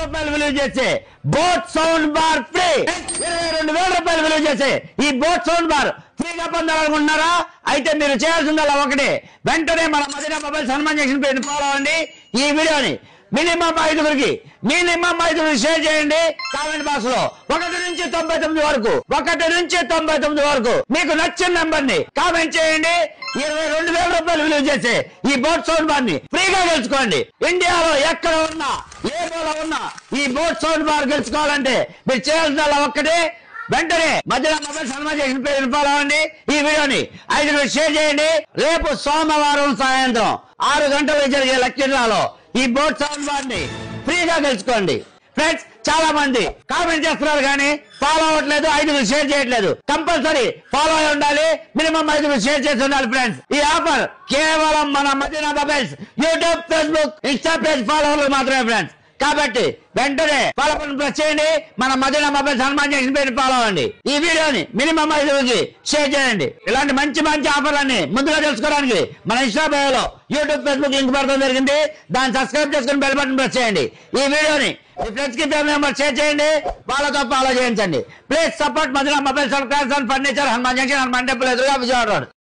రూపాయలు విలువ చేసే బోట్ సౌండ్ బార్ ఫ్రీ. 22,000 రూపాయలు విలువ చేసే ఈ బోట్ సౌండ్ బార్ ఫ్రీగా పొందాలనుకుంటున్నారా? అయితే మీరు చేయాల్సిందల్లా ఒకటే, వెంటనే మన మదీనా మొబైల్ సన్మాన్ జంక్షన్ పేజ్ ఫాలో అవ్వండి. ఈ వీడియోని మినిమం 5 షేర్ చేయండి. కామెంట్ బాక్స్ లో 1 నుంచి 99 వరకు మీకు నచ్చిన నెంబర్ ని కామెంట్ చేయండి. 22,000 రూపాయలు విలువ చేసే ఈ బోట్ సౌండ్ బార్ ని ఫ్రీగా గెలుచుకోండి. ఇండియాలో ఎక్కడ ఉన్నా ఏ మూల ఉన్నా ఈ బోట్ సౌండ్ బార్ గెలుచుకోవాలంటే మీరు చేయాల్సిందల్లా ఒక్కటే, వెంటనే మదీనా మొబైల్ సన్మాన్ జంక్షన్ పేజ్ ఫాలో అవ్వండి. ఈ వీడియోని 5 షేర్ చేయండి. రేపు సోమవారం సాయంత్రం 6 గంటలకు జరిగే లక్కీ డ్రాలో ఈ బోట్ సౌండ్ బార్ ని ఫ్రీగా గెలుచుకోండి. ఫ్రెండ్స్, చాలా మంది కామెంట్ చేస్తున్నారు కానీ ఫాలో అవ్వట్లేదు, 5 షేర్ చేయట్లేదు. కంపల్సరీ ఫాలో అయి ఉండాలి, మినిమం 5 షేర్ చేసి ఉండాలి. ఫ్రెండ్స్, ఈ ఆఫర్ కేవలం మన Madina mobiles YouTube, Facebook, Insta page ఫాలోవర్లు మాత్రమే ఫ్రెండ్స్. కాబట్టి వెంటనే ఫాలో బటన్ ప్రెస్ చేయండి. మన మదీనా మొబైల్ సన్మాన్ జంక్షన్ పేజ్ ఫాలో అవ్వండి. ఈ వీడియోని మినిమం 5 షేర్ చేయండి. ఇలాంటి మంచి ఆఫర్లన్నీ ముందుగా తెలుసుకోవడానికి మన ఇన్స్టా బయోలో యూట్యూబ్, ఫేస్బుక్ లింక్ పెడతాం జరిగింది. దాన్ని సబ్స్క్రైబ్ చేసుకుని బెల్ బటన్ ప్రెస్ చేయండి. ఈ వీడియోని మీ ఫ్రెండ్స్ కి, ఫ్యామిలీ మెంబర్స్ షేర్ చేయండి, వాళ్ళతో ఫాలో చేయించండి. Please support Madina mobile furniture, Hanuman junction, Hanuman temple ఎదురుగా, విజయవాడ రోడ్.